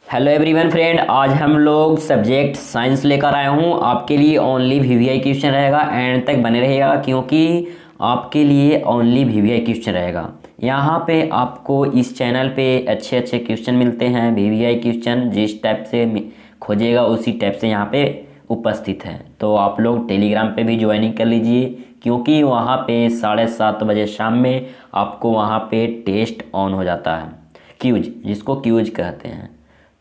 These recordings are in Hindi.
हेलो एवरीवन फ्रेंड, आज हम लोग सब्जेक्ट साइंस लेकर आए हूँ आपके लिए। ओनली वीवीआई क्वेश्चन रहेगा, एंड तक बने रहेगा क्योंकि आपके लिए ओनली वीवीआई क्वेश्चन रहेगा। यहाँ पे आपको इस चैनल पे अच्छे अच्छे क्वेश्चन मिलते हैं। वीवीआई क्वेश्चन जिस टाइप से खोजेगा उसी टाइप से यहाँ पे उपस्थित है। तो आप लोग टेलीग्राम पे भी ज्वाइनिंग कर लीजिए क्योंकि वहाँ पे 7:30 बजे शाम में आपको वहाँ पे टेस्ट ऑन हो जाता है, क्यूज जिसको क्यूज कहते हैं।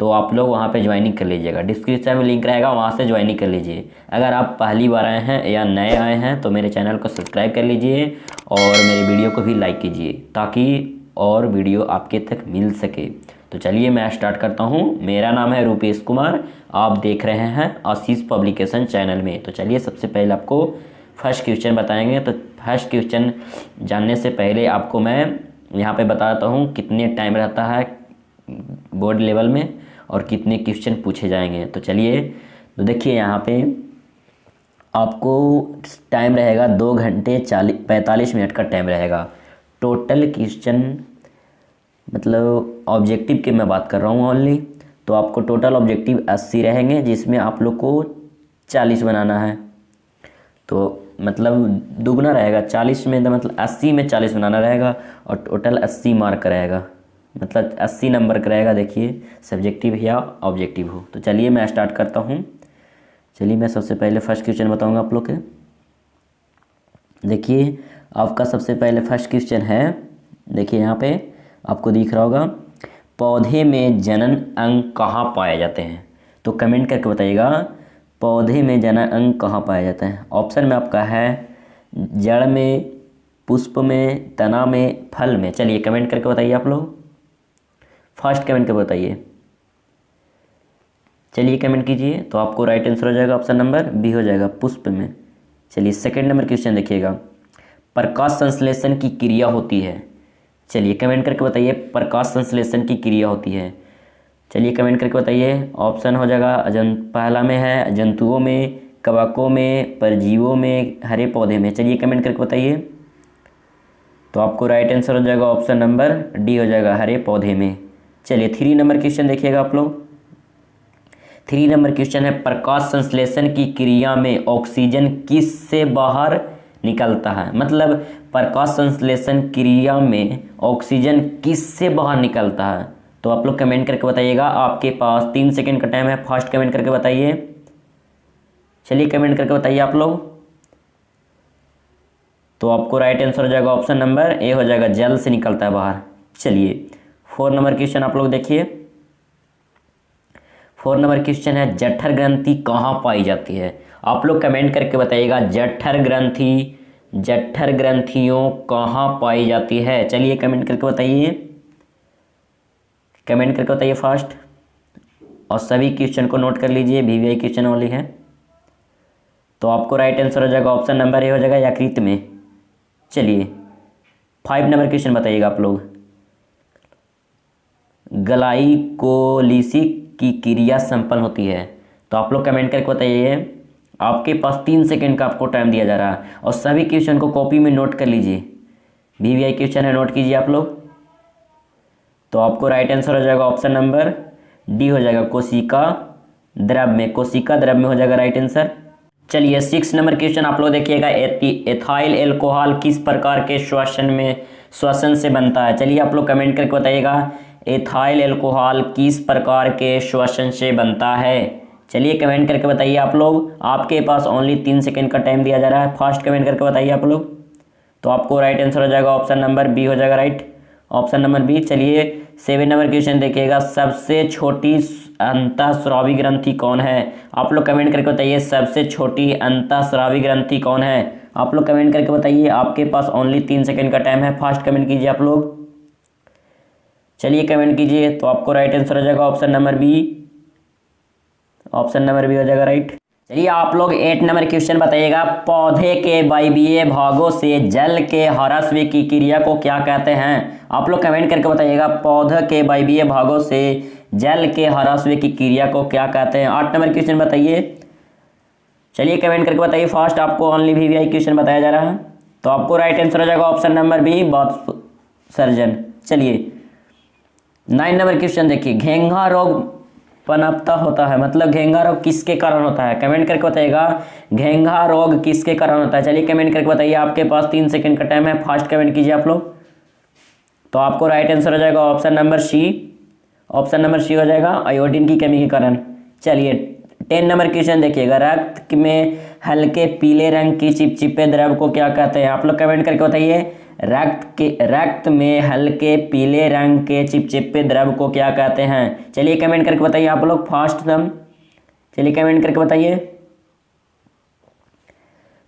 तो आप लोग वहाँ पे ज्वाइनिंग कर लीजिएगा, डिस्क्रिप्शन में लिंक रहेगा, वहाँ से ज्वाइनिंग कर लीजिए। अगर आप पहली बार आए हैं या नए आए हैं तो मेरे चैनल को सब्सक्राइब कर लीजिए और मेरे वीडियो को भी लाइक कीजिए ताकि और वीडियो आपके तक मिल सके। तो चलिए मैं स्टार्ट करता हूँ। मेरा नाम है रूपेश कुमार, आप देख रहे हैं आशीष पब्लिकेशन चैनल में। तो चलिए सबसे पहले आपको फर्स्ट क्वेश्चन बताएंगे। तो फर्स्ट क्वेश्चन जानने से पहले आपको मैं यहाँ पे बताता हूँ कितने टाइम रहता है बोर्ड लेवल में और कितने क्वेश्चन पूछे जाएंगे। तो चलिए, तो देखिए यहाँ पे आपको टाइम रहेगा 2 घंटे 45 मिनट का टाइम रहेगा। टोटल क्वेश्चन मतलब ऑब्जेक्टिव की मैं बात कर रहा हूँ ओनली। तो आपको टोटल ऑब्जेक्टिव 80 रहेंगे जिसमें आप लोग को 40 बनाना है। तो मतलब दुगना रहेगा, 40 में मतलब 80 में 40 बनाना रहेगा और टोटल 80 मार्क रहेगा, मतलब 80 नंबर का रहेगा। देखिए सब्जेक्टिव या ऑब्जेक्टिव हो। तो चलिए मैं स्टार्ट करता हूँ। चलिए मैं सबसे पहले फर्स्ट क्वेश्चन बताऊँगा आप लोग के। देखिए आपका सबसे पहले फर्स्ट क्वेश्चन है, देखिए यहाँ पे आपको दिख रहा होगा, पौधे में जनन अंग कहाँ पाए जाते हैं। तो कमेंट करके बताइएगा पौधे में जनन अंग कहाँ पाया जाता है। ऑप्शन में आपका है जड़ में, पुष्प में, तना में, फल में। चलिए कमेंट करके बताइए आप लोग, फर्स्ट कमेंट करके बताइए। चलिए कमेंट कीजिए। तो आपको राइट आंसर हो जाएगा ऑप्शन नंबर बी हो जाएगा, पुष्प में। चलिए सेकंड नंबर क्वेश्चन देखिएगा, प्रकाश संश्लेषण की क्रिया होती है। चलिए कमेंट करके बताइए प्रकाश संश्लेषण की क्रिया होती है। चलिए कमेंट करके बताइए। ऑप्शन हो जाएगा पहला में है जंतुओं में, कवकों में, परजीवों में, हरे पौधे में। चलिए कमेंट करके बताइए। तो आपको राइट आंसर हो जाएगा ऑप्शन नंबर डी हो जाएगा, हरे पौधे में। चलिए 3 नंबर क्वेश्चन देखिएगा आप लोग। 3 नंबर क्वेश्चन है, प्रकाश संश्लेषण की क्रिया में ऑक्सीजन किस से बाहर निकलता है। मतलब प्रकाश संश्लेषण क्रिया में ऑक्सीजन किस से बाहर निकलता है। तो आप लोग कमेंट करके बताइएगा। आपके पास 3 सेकंड का टाइम है, फर्स्ट कमेंट करके बताइए। चलिए कमेंट करके बताइए आप लोग। तो आपको राइट आंसर हो जाएगा ऑप्शन नंबर ए हो जाएगा, जल से निकलता है बाहर। चलिए 4 नंबर क्वेश्चन आप लोग देखिए। 4 नंबर क्वेश्चन है, जठर ग्रंथि कहाँ पाई जाती है। आप लोग कमेंट करके बताइएगा जठर ग्रंथियों कहाँ पाई जाती है। चलिए कमेंट करके बताइए, कमेंट करके बताइए फास्ट। और सभी क्वेश्चन को नोट कर लीजिए, वीवीआई क्वेश्चन वाली है। तो आपको राइट आंसर हो जाएगा ऑप्शन नंबर ए हो जाएगा, यकृत में। चलिए 5 नंबर क्वेश्चन बताइएगा आप लोग, ग्लाइकोलिसिस की क्रिया संपन्न होती है। तो आप लोग कमेंट करके बताइए। आपके पास 3 सेकंड का आपको टाइम दिया जा रहा है और सभी क्वेश्चन को कॉपी में नोट कर लीजिए। वीवीआई क्वेश्चन है, नोट कीजिए आप लोग। तो आपको राइट आंसर हो जाएगा ऑप्शन नंबर डी हो जाएगा, कोशिका द्रव में। कोशिका द्रव में हो जाएगा राइट आंसर। चलिए 6 नंबर क्वेश्चन आप लोग देखिएगा, एथाइल एल्कोहल किस प्रकार के श्वसन से बनता है। चलिए आप लोग कमेंट करके बताइएगा एथाइल एल्कोहल किस प्रकार के श्वसन से बनता है। चलिए कमेंट करके बताइए आप लोग। आपके पास ओनली 3 सेकंड का टाइम दिया जा रहा है, फर्स्ट कमेंट करके बताइए आप लोग। तो आपको राइट आंसर हो जाएगा ऑप्शन नंबर बी हो जाएगा, राइट ऑप्शन नंबर बी। चलिए 7 नंबर क्वेश्चन देखिएगा, सबसे छोटी अंतःस्रावी ग्रंथि कौन है। आप लोग कमेंट करके बताइए सबसे छोटी अंतःस्रावी ग्रंथि कौन है। आप लोग कमेंट करके बताइए। आपके पास ओनली 3 सेकंड का टाइम है, फर्स्ट कमेंट कीजिए आप लोग। चलिए कमेंट कीजिए। तो आपको राइट आंसर हो जाएगा option number B, option number B हो जाएगा, राइट। चलिए आप लोग 8 नंबर क्वेश्चन बताइएगा, पौधे के वायवीय भागों से जल के ह्रास की क्रिया को क्या कहते हैं। आप लोग कमेंट करके बताइएगा पौधे के वायवीय भागों से जल के ह्रास की क्रिया को क्या कहते हैं। 8 नंबर क्वेश्चन बताइए। चलिए कमेंट करके बताइए फास्ट। आपको ओनली वीवीआई क्वेश्चन बताया जा रहा है। तो आपको राइट आंसर हो जाएगा ऑप्शन नंबर बी, बाष्पसर्जन। चलिए 9 नंबर क्वेश्चन देखिए, घेंघा रोग पनपता होता है, मतलब घेंघा रोग किसके कारण होता है? कमेंट करके बताइएगा घेंघा रोग किसके कारण होता है। चलिए कमेंट करके बताइए, आपके पास 3 सेकंड का टाइम है, फास्ट कमेंट कीजिए आप लोग। तो आपको राइट आंसर हो जाएगा option number C. Option number C हो जाएगा आयोडीन की कमी के कारण। चलिए 10 नंबर क्वेश्चन देखिएगा, रक्त में हल्के पीले रंग की चिपचिपे द्रव को क्या कहते हैं? आप लोग कमेंट करके बताइए, रक्त में हल्के पीले रंग के चिपचिपे द्रव को क्या कहते हैं? चलिए कमेंट करके बताइए आप लोग फास्ट दम। चलिए कमेंट करके बताइए।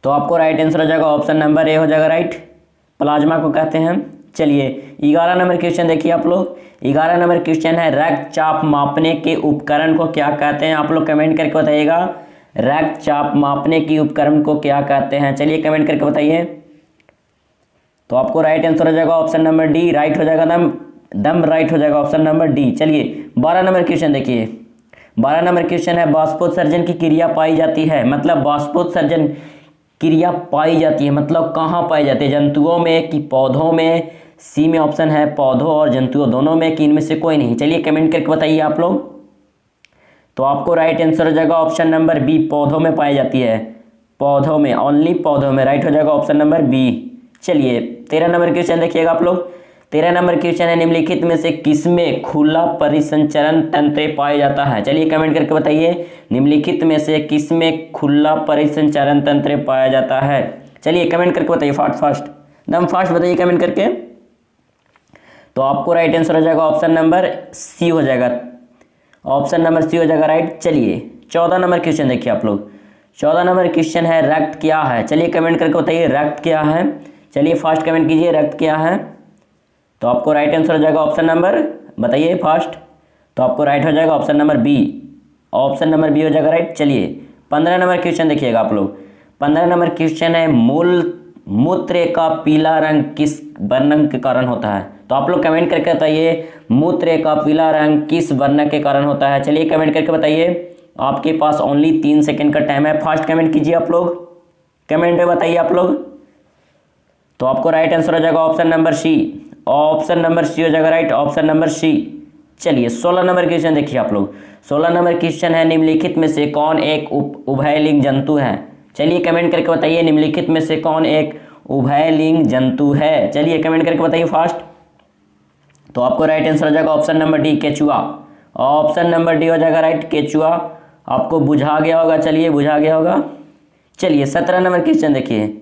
तो आपको राइट आंसर हो जाएगा ऑप्शन नंबर ए हो जाएगा राइट, प्लाज्मा को कहते हैं। चलिए 11 नंबर क्वेश्चन देखिए आप लोग। 11 नंबर क्वेश्चन है, रक्तचाप मापने के उपकरण को क्या कहते हैं? आप लोग कमेंट करके बताइएगा, रक्तचाप मापने के उपकरण को क्या कहते हैं? चलिए कमेंट करके बताइए। तो आपको राइट आंसर हो जाएगा ऑप्शन नंबर डी, राइट हो जाएगा दम राइट हो जाएगा ऑप्शन नंबर डी। चलिए 12 नंबर क्वेश्चन देखिए। 12 नंबर क्वेश्चन है, बाष्पोत्सर्जन की क्रिया पाई जाती है, मतलब बाष्पोत्सर्जन क्रिया पाई जाती है मतलब कहाँ पाई जाती है? जंतुओं में कि पौधों में? सी में ऑप्शन है पौधों और जंतुओं दोनों में, कि इनमें से कोई नहीं? चलिए कमेंट करके बताइए आप लोग। तो आपको राइट आंसर हो जाएगा ऑप्शन नंबर बी, पौधों में पाई जाती है, पौधों में, ओनली पौधों में, राइट हो जाएगा ऑप्शन नंबर बी। चलिए 13 नंबर क्वेश्चन देखिएगा आप लोग। 13 नंबर क्वेश्चन है, निम्नलिखित में से किसमें खुला परिसंचरण तंत्र पाया जाता है? चलिए कमेंट करके बताइए, निम्नलिखित में से किसमें खुला परिसंचरण तंत्र पाया जाता है? चलिए कमेंट करके बताइए फास्ट एकदम फास्ट बताइए कमेंट करके। तो आपको राइट आंसर हो जाएगा ऑप्शन नंबर सी हो जाएगा, ऑप्शन नंबर सी हो जाएगा राइट। चलिए 14 नंबर क्वेश्चन देखिए आप लोग। 14 नंबर क्वेश्चन है, रक्त क्या है? चलिए कमेंट करके बताइए रक्त क्या है। चलिए फास्ट कमेंट कीजिए, रक्त क्या है? तो आपको राइट आंसर हो जाएगा ऑप्शन नंबर, बताइए फास्ट। तो आपको राइट हो जाएगा option number B, option number B हो जाएगा राइट। चलिए 15 नंबर क्वेश्चन देखिएगा आप लोग। 15 नंबर क्वेश्चन है, मूत्र का पीला रंग किस वर्ण के कारण होता है? तो आप लोग कमेंट करके बताइए, मूत्र का पीला रंग किस वर्ण के कारण होता है? चलिए कमेंट करके बताइए, आपके पास ओनली 3 सेकंड का टाइम है, फास्ट कमेंट कीजिए आप लोग, कमेंट में बताइए आप लोग। तो आपको राइट आंसर हो जाएगा option number C, option number C हो जाएगा राइट, ऑप्शन नंबर सी। चलिए 16 नंबर क्वेश्चन देखिए आप लोग। 16 नंबर क्वेश्चन है, निम्नलिखित में से कौन एक उभयलिंग जंतु है? चलिए कमेंट करके बताइए, निम्नलिखित में से कौन एक उभयलिंग जंतु है? चलिए कमेंट करके बताइए फास्ट। तो आपको राइट आंसर हो जाएगा ऑप्शन नंबर डी, केचुआ, ऑप्शन नंबर डी हो जाएगा राइट, केचुआ। आपको बुझा गया होगा, चलिए बुझा गया होगा। चलिए 17 नंबर क्वेश्चन देखिए,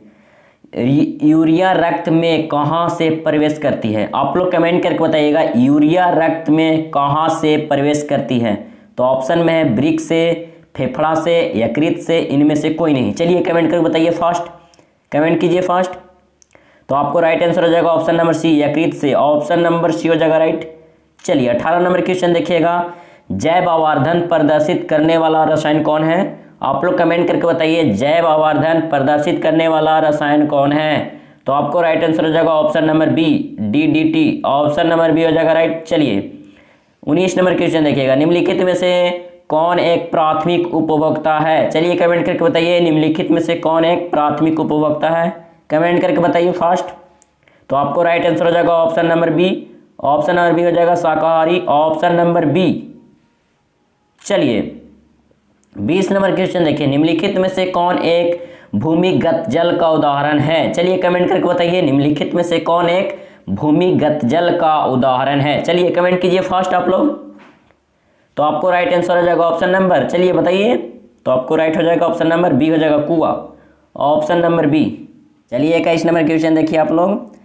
यूरिया रक्त में कहाँ से प्रवेश करती है? आप लोग कमेंट करके बताइएगा, यूरिया रक्त में कहाँ से प्रवेश करती है? तो ऑप्शन में है वृक्क से, फेफड़ा से, यकृत से, इनमें से कोई नहीं? चलिए कमेंट करके बताइए फास्ट, कमेंट कीजिए फास्ट। तो आपको राइट आंसर हो जाएगा ऑप्शन नंबर सी, यकृत से, ऑप्शन नंबर सी हो जाएगा राइट। चलिए 18 नंबर क्वेश्चन देखिएगा, जैव आवर्धन प्रदर्शित करने वाला रसायन कौन है? आप लोग कमेंट करके बताइए, जैव आवर्धन प्रदर्शित करने वाला रसायन कौन है? तो आपको राइट आंसर हो जाएगा option number B, DDT, option number B हो जाएगा राइट। चलिए 19 नंबर क्वेश्चन देखिएगा, निम्नलिखित में से कौन एक प्राथमिक उपभोक्ता है? चलिए कमेंट करके बताइए, निम्नलिखित में से कौन एक प्राथमिक उपभोक्ता है? कमेंट करके बताइए फास्ट। तो आपको राइट आंसर हो जाएगा option number B, option number B हो जाएगा शाकाहारी, ऑप्शन नंबर बी। चलिए 20 नंबर क्वेश्चन देखिए, निम्नलिखित में से कौन एक भूमिगत जल का उदाहरण है? चलिए कमेंट करके बताइए, निम्नलिखित में से कौन एक भूमिगत जल का उदाहरण है? चलिए कमेंट कीजिए फास्ट आप लोग। तो आपको राइट आंसर हो जाएगा ऑप्शन नंबर, चलिए बताइए। तो आपको राइट हो जाएगा ऑप्शन नंबर बी हो जाएगा कुआं, ऑप्शन नंबर बी। चलिए 21 नंबर क्वेश्चन देखिए आप लोग,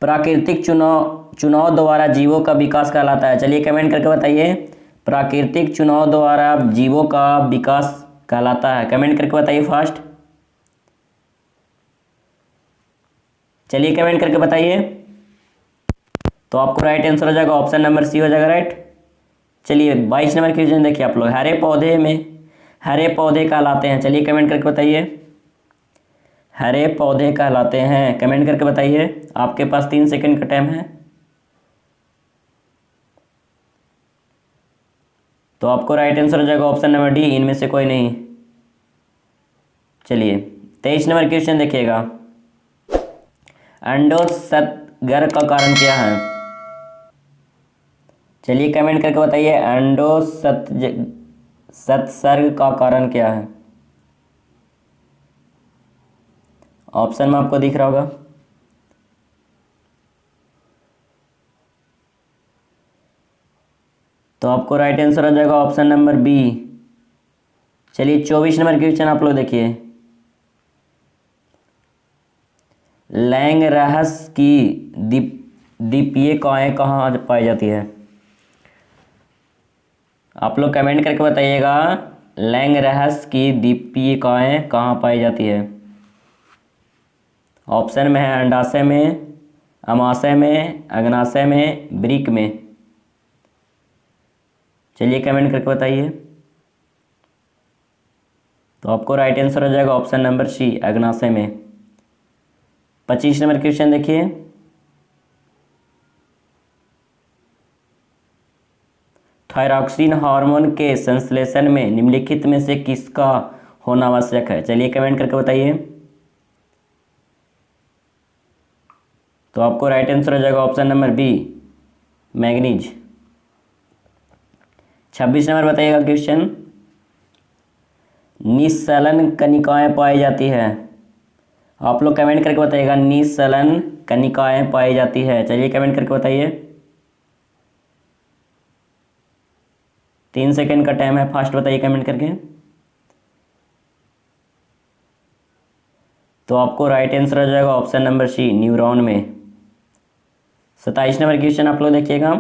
प्राकृतिक चुनाव द्वारा जीवों का विकास कहलाता है? चलिए कमेंट करके बताइए, प्राकृतिक चुनाव द्वारा जीवों का विकास कहलाता है? कमेंट करके बताइए फास्ट, चलिए कमेंट करके बताइए। तो आपको राइट आंसर हो जाएगा ऑप्शन नंबर सी हो जाएगा राइट। चलिए 22 नंबर क्वेश्चन देखिए आप लोग, हरे पौधे कहलाते हैं? चलिए कमेंट करके बताइए, हरे पौधे कहलाते हैं? कमेंट करके बताइए, आपके पास 3 सेकंड का टाइम है। तो आपको राइट आंसर हो जाएगा ऑप्शन नंबर डी, इनमें से कोई नहीं। चलिए 23 नंबर क्वेश्चन देखिएगा, अंडोत्सर्जन का कारण क्या है? चलिए कमेंट करके बताइए, सत्सर्ग का कारण क्या है? ऑप्शन में आपको दिख रहा होगा। तो आपको राइट आंसर हो जाएगा ऑप्शन नंबर बी। चलिए 24 नंबर क्वेश्चन आप लोग देखिए। लैंगरहस की दीपीयिकाएँ कहाँ पाई जाती है? आप लोग कमेंट करके बताइएगा, लैंगरहस की दीपीयिकाएँ कहाँ पाई जाती है? ऑप्शन में है अंडाशय में, अमाशय में, अग्नाशय में, वृक्क में। चलिए कमेंट करके बताइए। तो आपको राइट आंसर हो जाएगा ऑप्शन नंबर सी, अग्नाशय में। 25 नंबर क्वेश्चन देखिए। थायरॉक्सिन हार्मोन के संश्लेषण में निम्नलिखित में से किसका होना आवश्यक है? चलिए कमेंट करके बताइए। तो आपको राइट आंसर हो जाएगा option number B, manganese. 26 number बताइएगा क्वेश्चन। निस्सलन कणिकाएं पाई जाती है। आप लोग कमेंट करके बताइएगा, निस्सलन कणिकाएं पाई जाती है। चलिए कमेंट करके बताइए। 3 सेकेंड का टाइम है, फास्ट बताइए कमेंट करके। तो आपको राइट आंसर हो जाएगा ऑप्शन नंबर सी, न्यूरॉन में। 27 नंबर क्वेश्चन आप लोग देखिएगा।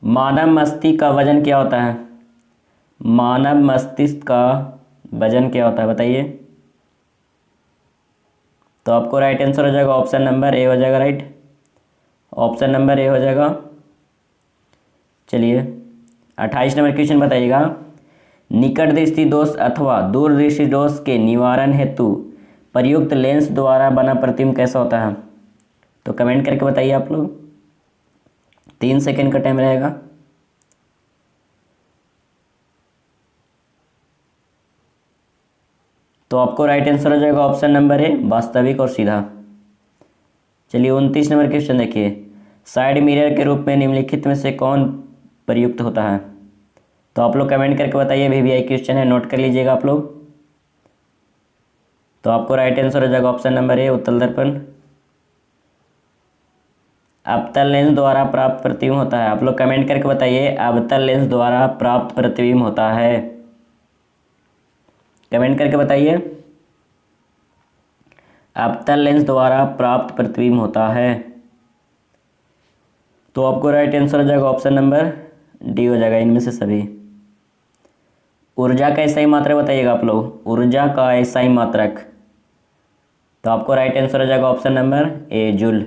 मानव मस्तिष्क का वजन क्या होता है? मानव मस्तिष्क का वजन क्या होता है बताइए। तो आपको राइट आंसर हो जाएगा ऑप्शन नंबर ए हो जाएगा, राइट। ऑप्शन नंबर ए हो जाएगा। चलिए 28 नंबर क्वेश्चन बताइएगा। निकट दृष्टि दोष अथवा दूर दृष्टि दोष के निवारण हेतु प्रयुक्त लेंस द्वारा बना प्रतिबिंब कैसा होता है? तो कमेंट करके बताइए आप लोग। 3 सेकेंड का टाइम रहेगा। तो आपको राइट आंसर हो जाएगा ऑप्शन नंबर ए, वास्तविक और सीधा। चलिए 29 नंबर क्वेश्चन देखिए। साइड मिरर के रूप में निम्नलिखित में से कौन प्रयुक्त होता है? तो आप लोग कमेंट करके बताइए। वीवीआई क्वेश्चन है, नोट कर लीजिएगा आप लोग। तो आपको राइट आंसर हो जाएगा ऑप्शन नंबर ए, उत्तल दर्पण। अवतल लेंस द्वारा प्राप्त प्रतिबिंब होता है। आप लोग कमेंट करके बताइए, अवतल लेंस द्वारा प्राप्त प्रतिबिंब होता है। कमेंट करके बताइए, अवतल लेंस द्वारा प्राप्त प्रतिबिंब होता है। तो आपको राइट आंसर हो जाएगा ऑप्शन नंबर डी हो जाएगा, इनमें से सभी। ऊर्जा का SI मात्रक बताइएगा आप लोग, ऊर्जा का SI मात्रक। तो आपको राइट आंसर हो जाएगा option number A, joule.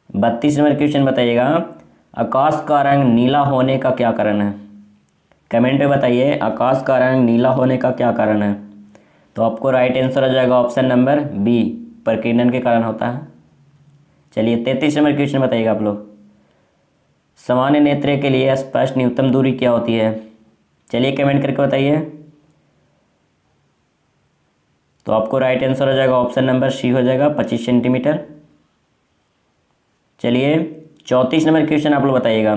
32 number question बताइएगा। आकाश का रंग नीला होने का क्या कारण है? कमेंट में बताइए, आकाश का रंग नीला होने का क्या कारण है? तो आपको राइट आंसर हो जाएगा ऑप्शन नंबर बी, प्रकीर्णन के कारण होता है। चलिए 33 नंबर क्वेश्चन बताइएगा आप लोग। सामान्य नेत्र के लिए स्पष्ट न्यूनतम दूरी क्या होती है? चलिए कमेंट करके बताइए। तो आपको राइट आंसर हो जाएगा ऑप्शन नंबर सी हो जाएगा, 25 सेंटीमीटर। चलिए 34 नंबर क्वेश्चन आप लोग बताइएगा।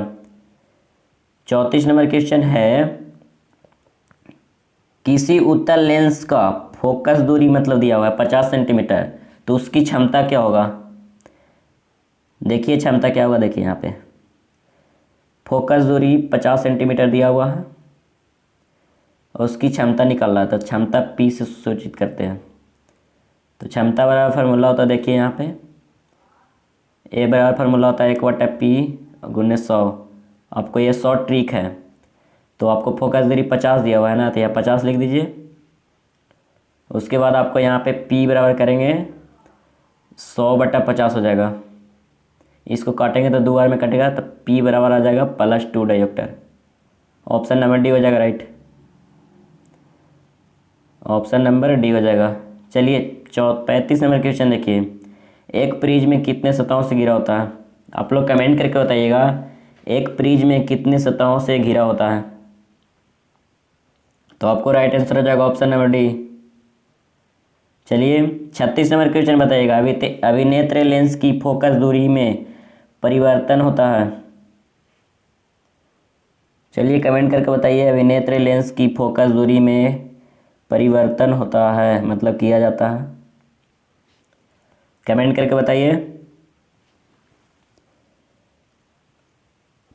34 नंबर क्वेश्चन है, किसी उत्तल लेंस का फोकस दूरी मतलब दिया हुआ है 50 सेंटीमीटर, तो उसकी क्षमता क्या होगा? देखिए क्षमता क्या होगा, देखिए यहाँ पे फोकस दूरी 50 सेंटीमीटर दिया हुआ है और उसकी क्षमता निकल रहा है, तो क्षमता P से सूचित करते हैं। तो क्षमता बराबर फार्मूला होता है, देखिए यहाँ पे ए बराबर फार्मूला होता है 1/P गुने 100। आपको ये 100 ट्रिक है, तो आपको फोकस दूरी 50 दिया हुआ है ना, तो यहाँ 50 लिख दीजिए। उसके बाद आपको यहाँ पे P बराबर करेंगे 100/50 हो जाएगा। इसको काटेंगे तो 2 बार में कटेगा, तो P बराबर आ जाएगा +2 डायोप्टर। ऑप्शन नंबर डी हो जाएगा, राइट। ऑप्शन नंबर डी हो जाएगा। चलिए 35 नंबर क्वेश्चन देखिए। एक प्रिज्म में कितने सतहों से घिरा होता है? आप लोग कमेंट करके बताइएगा, एक प्रिज्म में कितने सतहों से घिरा होता है? तो आपको राइट आंसर हो जाएगा ऑप्शन नंबर डी। चलिए 36 नंबर क्वेश्चन बताइएगा। अभिनेत्र लेंस की फोकस दूरी में परिवर्तन होता है। चलिए कमेंट करके बताइए, अभिनेत्र लेंस की फोकस दूरी में परिवर्तन होता है, मतलब किया जाता है। कमेंट करके बताइए,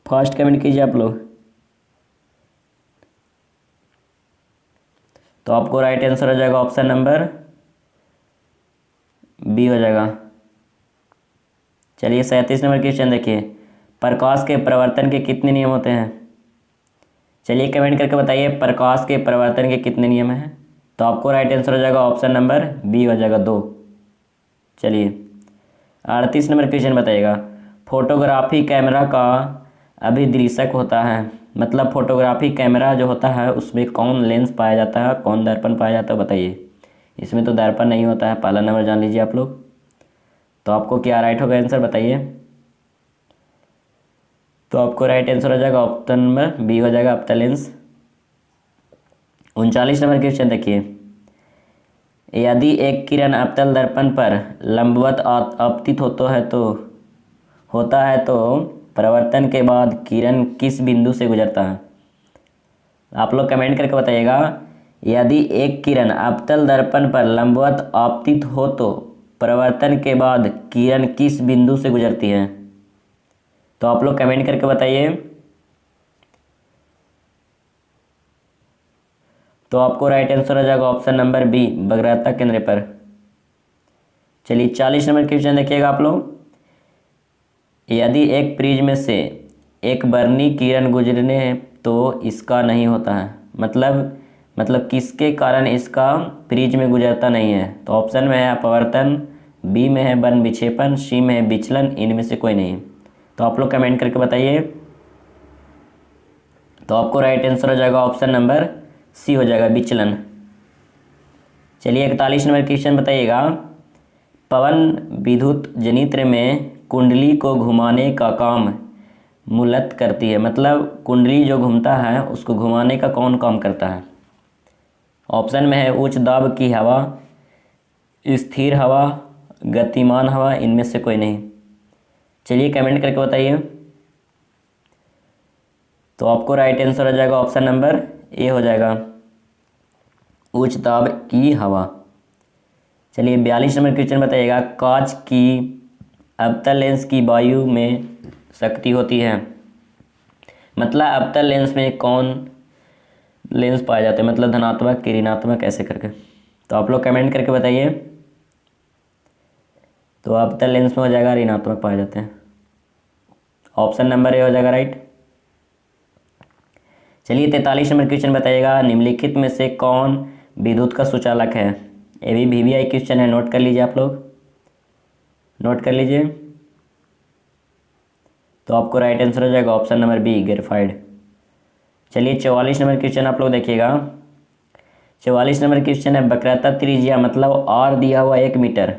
फास्ट कमेंट कीजिए आप लोग। तो आपको राइट आंसर हो जाएगा ऑप्शन नंबर बी हो जाएगा। चलिए 37 नंबर क्वेश्चन देखिए, प्रकाश के परिवर्तन के कितने नियम होते हैं। चलिए कमेंट करके बताइए, प्रकाश के परिवर्तन के कितने नियम हैं। तो आपको राइट आंसर हो जाएगा ऑप्शन नंबर बी हो जाएगा 2। चलिए 38 नंबर क्वेश्चन बताइएगा, फोटोग्राफी कैमरा का अभिदृशक होता है, मतलब फोटोग्राफी कैमरा जो होता है उसमें कौन लेंस पाया जाता है, कौन दर्पण पाया जाता है, बताइए। इसमें तो दर्पण नहीं होता है, पहला नंबर जान लीजिए आप लोग। तो आपको क्या राइट होगा आंसर बताइए। तो आपको राइट आंसर हो जाएगा ऑप्शन नंबर बी हो जाएगा, अवतल लेंस। 39 नंबर क्वेश्चन देखिए, यदि एक किरण अवतल दर्पण पर लंबवत आपतित होता है तो परावर्तन के बाद किरण किस बिंदु से गुजरता है। आप लोग कमेंट करके बताइएगा, यदि एक किरण अवतल दर्पण पर लंबवत आपतित हो तो परावर्तन के बाद किरण किस बिंदु से गुजरती है। तो आप लोग कमेंट करके बताइए। तो आपको राइट आंसर हो जाएगा ऑप्शन नंबर बी, वक्रता केंद्र पर। चलिए 40 नंबर क्वेश्चन देखिएगा आप लोग, यदि एक प्रिज्म से एक वर्णी किरण गुजरने तो इसका नहीं होता है, मतलब किसके कारण इसका प्रिज्म में गुजरता नहीं है। तो ऑप्शन में है अपवर्तन, बी में है वन विक्षेपण, सी में है विचलन, इनमें से कोई नहीं। तो आप लोग कमेंट करके बताइए। तो आपको राइट आंसर हो जाएगा ऑप्शन नंबर सी हो जाएगा, विचलन। चलिए 41 नंबर क्वेश्चन बताइएगा, पवन विद्युत जनित्र में कुंडली को घुमाने का काम मूलत करती है, मतलब कुंडली जो घूमता है उसको घुमाने का कौन काम करता है। ऑप्शन में है उच्च दाब की हवा, स्थिर हवा, गतिमान हवा, इनमें से कोई नहीं। चलिए कमेंट करके बताइए। तो आपको राइट आंसर हो जाएगा ऑप्शन नंबर ए हो जाएगा, उच्च दाब की हवा। चलिए 42 नंबर क्वेश्चन बताइएगा, कांच की अवतल लेंस की वायु में शक्ति होती है, मतलब अवतल लेंस में कौन लेंस पाए जाते हैं, मतलब धनात्मक कि ऋणात्मक, ऐसे करके। तो आप लोग कमेंट करके बताइए। तो अवतल लेंस में हो जाएगा ऋणात्मक पाए जाते हैं, ऑप्शन नंबर ए हो जाएगा राइट। चलिए 43 नंबर क्वेश्चन बताइएगा, निम्नलिखित में से कौन विद्युत का सुचालक है। ये भी वीवीआई क्वेश्चन है, नोट कर लीजिए आप लोग, नोट कर लीजिए। तो आपको राइट आंसर हो जाएगा ऑप्शन नंबर बी, ग्रेफाइट। चलिए 44 नंबर क्वेश्चन आप लोग देखिएगा, 44 नंबर क्वेश्चन है, वक्रता त्रिज्या मतलब आर दिया हुआ 1 मीटर,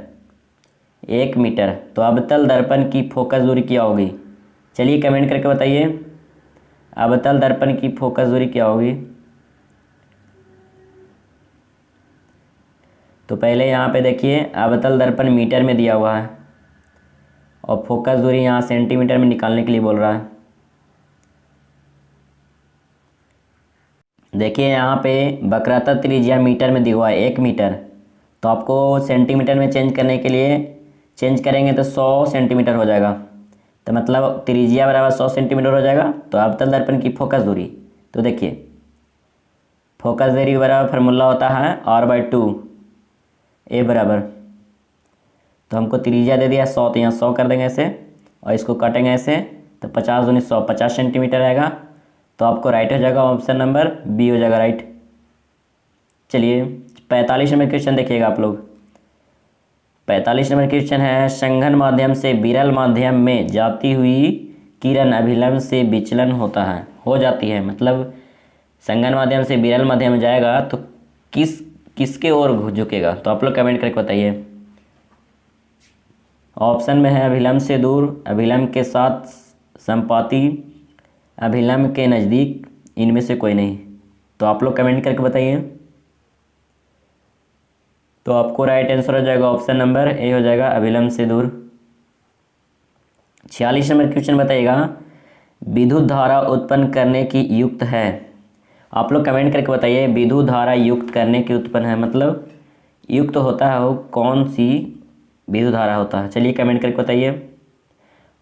1 मीटर, तो अवतल दर्पण की फोकस दूरी क्या होगी। चलिए कमेंट करके बताइए, अवतल दर्पण की फोकस दूरी क्या होगी। तो पहले यहाँ पे देखिए अवतल दर्पण मीटर में दिया हुआ है और फोकस दूरी यहाँ सेंटीमीटर में निकालने के लिए बोल रहा है। देखिए यहाँ पे वक्रता त्रिज्या मीटर में दिया हुआ है 1 मीटर, तो आपको सेंटीमीटर में चेंज करने के लिए चेंज करेंगे तो 100 सेंटीमीटर हो जाएगा, तो मतलब त्रिज्या बराबर 100 सेंटीमीटर हो जाएगा। तो अवतल दर्पण की फोकस दूरी, तो देखिए फोकस दूरी बराबर फार्मूला होता है r/2 ए बराबर, तो हमको त्रिज्या दे दिया 100, तो यहाँ 100 कर देंगे ऐसे और इसको काटेंगे ऐसे, तो 50 दूनी 100, 50 सेंटीमीटर आएगा। तो आपको राइट हो जाएगा ऑप्शन नंबर बी हो जाएगा राइट। चलिए 45 नंबर क्वेश्चन देखिएगा आप लोग, 45 नंबर क्वेश्चन है, संघन माध्यम से विरल माध्यम में जाती हुई किरण अभिलंब से विचलन होता है, हो जाती है, मतलब संघन माध्यम से विरल माध्यम में जाएगा तो किसके ओर झुकेगा। तो आप लोग कमेंट करके बताइए। ऑप्शन में है अभिलंब से दूर, अभिलंब के साथ संपाती, अभिलंब के नज़दीक, इनमें से कोई नहीं। तो आप लोग कमेंट करके बताइए। तो आपको राइट आंसर हो जाएगा ऑप्शन नंबर ए हो जाएगा, अभिलंब से दूर। 46 नंबर क्वेश्चन बताइएगा, विद्युत धारा उत्पन्न करने की युक्त है। आप लोग कमेंट करके बताइए, विद्युत धारा युक्त करने की उत्पन्न है मतलब युक्त होता है वो कौन सी विद्युत धारा होता है। चलिए कमेंट करके बताइए।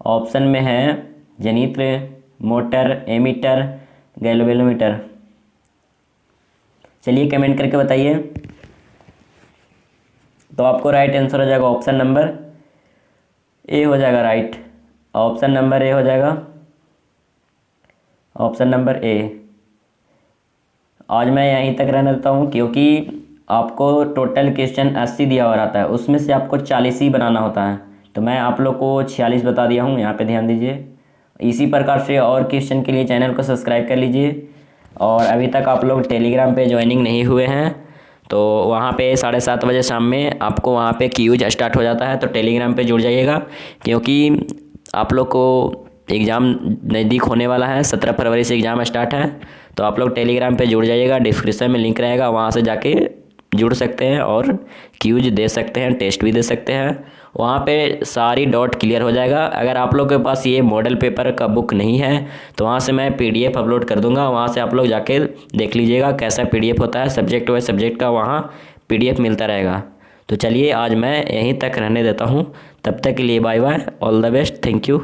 ऑप्शन में है जनित्र, मोटर, एमीटर, गैल्वेनोमीटर। चलिए कमेंट करके बताइए। तो आपको राइट आंसर हो जाएगा ऑप्शन नंबर ए हो जाएगा राइट। ऑप्शन नंबर ए हो जाएगा, ऑप्शन नंबर ए। आज मैं यहीं तक रहने देता हूँ क्योंकि आपको टोटल क्वेश्चन 80 दिया हुआ रहता है, उसमें से आपको 40 ही बनाना होता है। तो मैं आप लोग को 46 बता दिया हूँ, यहाँ पे ध्यान दीजिए। इसी प्रकार से और क्वेश्चन के लिए चैनल को सब्सक्राइब कर लीजिए। और अभी तक आप लोग टेलीग्राम पे ज्वाइनिंग नहीं हुए हैं तो वहाँ पे 7:30 बजे शाम में आपको वहाँ पे क्यूज स्टार्ट हो जाता है, तो टेलीग्राम पे जुड़ जाइएगा क्योंकि आप लोग को एग्ज़ाम नज़दीक होने वाला है। 17 फरवरी से एग्ज़ाम स्टार्ट है, तो आप लोग टेलीग्राम पे जुड़ जाइएगा। डिस्क्रिप्शन में लिंक रहेगा, वहाँ से जाके जुड़ सकते हैं और क्यूज दे सकते हैं, टेस्ट भी दे सकते हैं। वहाँ पे सारी डाउट क्लियर हो जाएगा। अगर आप लोग के पास ये मॉडल पेपर का बुक नहीं है तो वहाँ से मैं PDF अपलोड कर दूँगा, वहाँ से आप लोग जाके देख लीजिएगा कैसा PDF होता है। सब्जेक्ट वाइज सब्जेक्ट का वहाँ PDF मिलता रहेगा। तो चलिए आज मैं यहीं तक रहने देता हूँ, तब तक के लिए bye bye, all the best, thank you.